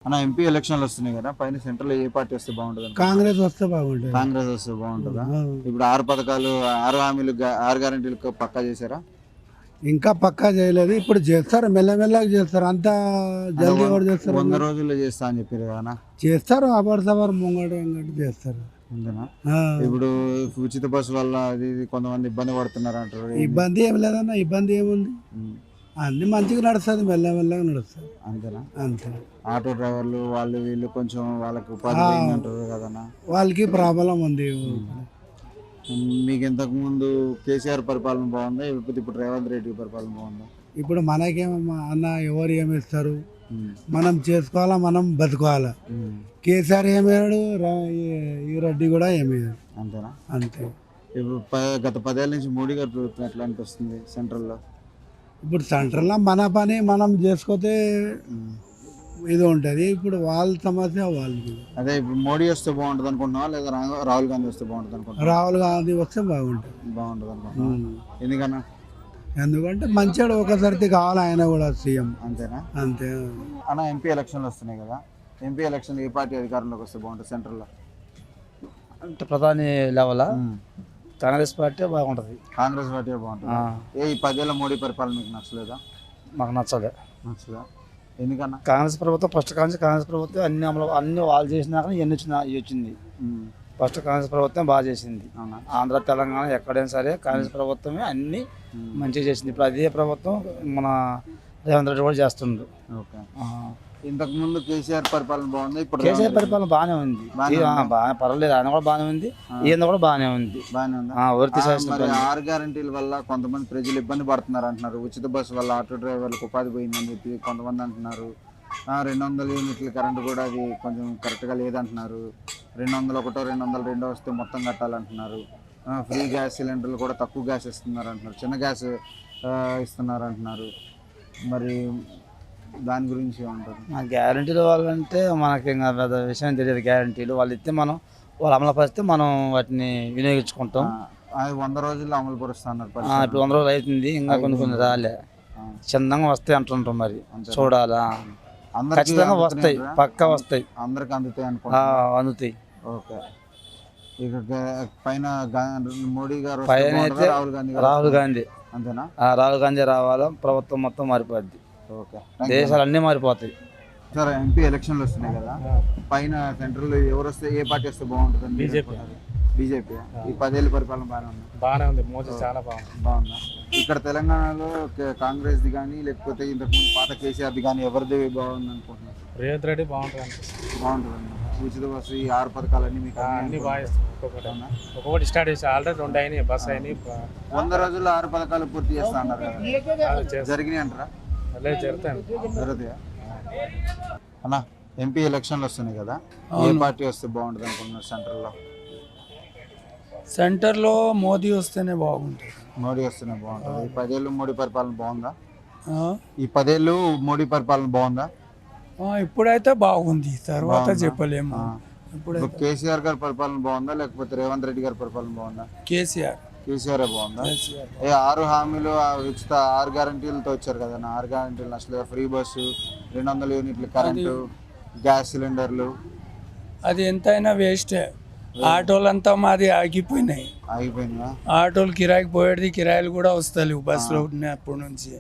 అన్న ఎంపీ ఎలక్షన్లు వస్తున్నాయి కదా, పైన సెంట్రల్ ఏ పార్టీ వస్తే బాగుంటుంది? కాంగ్రెస్ వస్తే బాగుంటుంది. కాంగ్రెస్ వస్తే బాగుంటుందా? ఇప్పుడు 6 పథకాలు 6 హామీలు 6 గ్యారెంటీలు పక్కా చేశారా? ఇంకా పక్కా చేయలేదు, ఇప్పుడు చేస్తారు, మెల్లమెల్లగా చేస్తారు. అంత జల్దీ కూడా చేస్తారు. 100 రోజుల్లో చేస్తా అని చెప్పారు కదా, చేస్తారు. అబర్సబర్ ముంగట చేస్తారు. అంతేనా? ఇప్పుడు ఉచిత బస్సు వల్ల అది ఇది కొంతమంది ఇబ్బంది పడుతున్నారు అంటారు. ఇబ్బంది ఏం లేదన్న, ఇబ్బంది ఏముంది, అన్ని మంచిగా నడుస్తుంది, మెల్లమెల్లగా నడుస్తుంది. అంతేనా? అంతే. ఆటో డ్రైవర్లు వాళ్ళు వీళ్ళు కొంచెం వాళ్ళకి ఉపాధి అంటారు కదన్నా, వాళ్ళకి ప్రాబ్లం ఉంది. మీకు ఇంతకు ముందు కేసీఆర్ పరిపాలన బాగుందా, ఇప్పుడు రేవంత్ రెడ్డి పరిపాలన బాగుందా? ఇప్పుడు మనకేమమ్మా అన్న, ఎవరు ఏమిస్తారు, మనం చేసుకోవాలా, మనం బతుకోవాలా. కేసీఆర్ ఏమయ్యాడు, ఈ రెడ్డి కూడా ఏమయ్యాడు. అంతేనా? అంతే. ఇప్పుడు గత 10 ఏళ్ళ నుంచి మోడీ గారి ప్రభుత్వం ఎట్లా అనిపిస్తుంది సెంట్రల్లో? ఇప్పుడు సెంట్రల్లో మన పని మనం చేసుకోతే ఇది ఉంటుంది. ఇప్పుడు వాళ్ళ సమస్య వాళ్ళకి. అదే ఇప్పుడు మోడీ వస్తే బాగుంటుంది అనుకుంటున్నావా, లేదా రాహుల్ గాంధీ వస్తే బాగుంటుంది అనుకుంటున్నా? రాహుల్ గాంధీ వస్తే బాగుంటుంది. బాగుంటుంది అనుకుంటున్నా. ఎందుకన్నా? ఎందుకంటే మంచిగా ఒకసారి కావాలి, ఆయన కూడా సీఎం. అంతేనా? అంతే అన్న ఎంపీ ఎలక్షన్లు వస్తున్నాయి కదా, ఎంపీ ఎలక్షన్ ఏ పార్టీ అధికారంలోకి వస్తే బాగుంటుంది సెంట్రల్లో? అంటే ప్రధాని లెవెల్ కాంగ్రెస్ పార్టీ బాగుంటుంది. కాంగ్రెస్ పార్టీ బాగుంటుంది. ఈ 10 ఏళ్ళ మోడీ పరిపాలన మీకు నచ్చలేదా? మాకు నచ్చలే. నచ్చదా? ఎందుకన్నా? కాంగ్రెస్ ప్రభుత్వం ఫస్ట్ కాంగ్రెస్ ప్రభుత్వం అన్ని వాళ్ళు చేసినాక ఇవన్నీ వచ్చింది. ఫస్ట్ కాంగ్రెస్ ప్రభుత్వం బాగా చేసింది. ఆంధ్ర తెలంగాణ ఎక్కడైనా సరే కాంగ్రెస్ ప్రభుత్వమే అన్ని మంచిగా చేసింది. ఇప్పుడు అదే ప్రభుత్వం మన రేవంత్ రెడ్డి కూడా చేస్తుండ్రు. ఓకే. ఇంతకు ముందు కేసీఆర్ పరిపాలన బాగుంది, ఇప్పుడు కేసీఆర్ పరిపాలన బాగానే ఉంది. పర్వాలేదు, ఆయన కూడా బాగానే ఉంది, ఈయన కూడా బాగానే ఉంది. మరి 6 గ్యారెంటీల వల్ల కొంతమంది ప్రజలు ఇబ్బంది పడుతున్నారు అంటున్నారు. ఉచిత బస్సు వల్ల ఆటో డ్రైవర్లకు ఉపాధి పోయిందని చెప్పి కొంతమంది అంటున్నారు. 200 యూనిట్ల కరెంటు కూడా అది కొంచెం కరెక్ట్గా లేదంటున్నారు. 201 202 వస్తే మొత్తం కట్టాలంటున్నారు. ఫ్రీ గ్యాస్ సిలిండర్లు కూడా తక్కువ గ్యాస్ ఇస్తున్నారు అంటున్నారు, చిన్న గ్యాస్ ఇస్తున్నారు అంటున్నారు. మరి దాని గురించి ఏమంటారు? గ్యారంటీలు వాళ్ళంటే మనకి ఇంకా పెద్ద విషయం తెలియదు. గ్యారంటీలు వాళ్ళు ఇస్తే వాళ్ళు అమలుపరిస్తే మనం వాటిని వినియోగించుకుంటాం. 100 రోజుల్లో అమలు పరుస్తున్నారు. ఇప్పుడు 100 రోజులు అవుతుంది, ఇంకా కొన్ని రాలే, చిన్నగా వస్తాయి అంటుంటాం. మరి చూడాలా, ఖచ్చితంగా వస్తాయి, పక్కా వస్తాయి, అందరికి అందుతాయి అనుకుంటా. అందుతాయి. ఓకే. ఇక పైన మోడీ గారు పైన అయితే రాహుల్ గాంధీ. అంతేనా? రాహుల్ గాంధీ రావాలా, ప్రభుత్వం మొత్తం మారిపోద్ది. ఓకే. దేశాలు అన్నీ మారిపోతాయి. సరే, ఎంపీ ఎలక్షన్లు వస్తున్నాయి కదా, పైన సెంట్రల్ ఎవరు వస్తే ఏ పార్టీ వస్తే బాగుంటుంది? బీజేపీ. ఈ 10 ఏళ్ళ పరిపాలన బాగానే ఉంది. మోదీ చాలా బాగుందా? ఇక్కడ తెలంగాణలో కాంగ్రెస్ది కానీ లేకపోతే ఇంతకుముందు పాత కేసీఆర్ది కానీ ఎవరిది బాగుంది అనుకుంటున్నారు? రేవంత్ రెడ్డి బాగుంటుంది. ఉచిత బస్సు, ఈ 6 పథకాలన్నీ మీకు అన్ని ఒక్కొక్కటి స్టార్ట్ చేసి ఆల్రెడీ 2 అయినాయి, బస్ అయినాయి. 100 రోజుల్లో 6 పథకాలు పూర్తి చేస్తా అన్నారు కదా, జరిగినాయి అంటారా? జరుగుతాయా అన్న? ఎంపీ ఎలక్షన్లు వస్తున్నాయి కదా, ఏ పార్టీ వస్తే బాగుంటుంది అనుకుంటున్నారు సెంట్రల్లో? సెంటర్లో మోదీ వస్తేనే బాగుంటుంది. మోడీ వస్తేనే బాగుంటుంది. ఈ 10 ఏళ్ళు మోడీ పరిపాలన బాగుందా? ఈ 10 ఏళ్ళు మోడీ పరిపాలన బాగుందా? ఇప్పుడైతే బాగుంది, తర్వాత చెప్పలేము. ఇప్పుడు కేసీఆర్ గారి పరిపాలన బాగుందా, లేకపోతే రేవంత్ రెడ్డి గారి పరిపాలన బాగుందా? కేసీఆర్ బాగుందా? 6 హామీలు ఉచిత 6 గ్యారెంటీలతో వచ్చారు కదా, 6 గ్యారెంటీలు అసలు ఫ్రీ బస్సు, 200 యూనిట్లు కరెంటు, గ్యాస్ సిలిండర్లు, అది ఎంతైనా వేస్టే. ఆటోలంతా మాది ఆగిపోయినాయి. ఆటోలు కిరాయికి పోయేది, కిరాయిలు కూడా వస్తలేవు బస్సులో ఉన్నప్పటి నుంచి.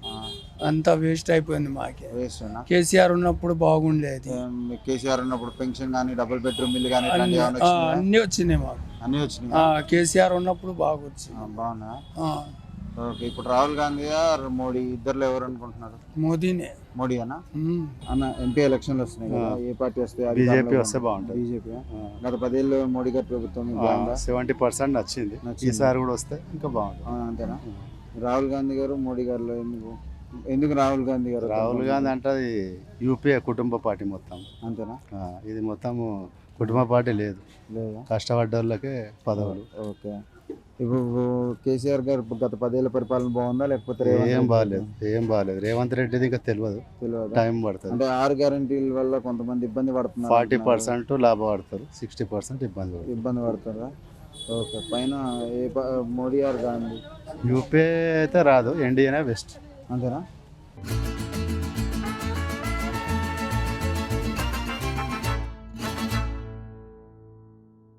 అంతా వేస్ట్ అయిపోయింది మాకే. కేసీఆర్ ఉన్నప్పుడు బాగుండేది. కేసీఆర్ ఉన్నప్పుడు పెన్షన్ కానీ, డబుల్ బెడ్రూమ్ ఇల్లు కానీ అన్ని వచ్చినాయి మాకు. అన్ని వచ్చినాయి. కేసీఆర్ ఉన్నప్పుడు బాగా వచ్చింది. బాగున్నా. ఓకే. ఇప్పుడు రాహుల్ గాంధీ మోడీ ఇద్దరులో ఎవరు అనుకుంటున్నారు? మోదీనే. మోడీ అన్న ఎంపీ ఎలక్షన్లు వస్తున్నాయి కదా, ఏ పార్టీ వస్తే? బీజేపీ వస్తే బాగుంటుంది. బీజేపీ. గత 10 ఏళ్ళు మోడీ గారి ప్రభుత్వం 70% నచ్చింది. ఈసారి కూడా వస్తే ఇంకా బాగుంటుంది. అంతేనా? రాహుల్ గాంధీ గారు మోడీ గారు ఎందుకు రాహుల్ గాంధీ గారు? రాహుల్ గాంధీ అంటే అది యూపీఏ కుటుంబ పార్టీ మొత్తం. అంతేనా? ఇది మొత్తం కుటుంబ పార్టీ లేదు, కష్టపడ్డ వాళ్ళకే పదవులు. ఓకే. ఇప్పుడు కేసీఆర్ గారు గత 10 ఏళ్ళ పరిపాలన బాగుందా, లేకపోతే ఏం బాగాలేదు. రేవంత్ రెడ్డిది ఇంకా తెలియదు, టైం పడుతుంది. అంటే 6 గ్యారెంటీల వల్ల కొంతమంది ఇబ్బంది పడుతున్నారు. 40% లాభపడతారు, 60% ఇబ్బంది పడతారా? ఓకే. పైన మోడీ గారు గాంధీ యూపీఏ అయితే రాదు, ఎన్డీఏనే బెస్ట్. అంతేనా?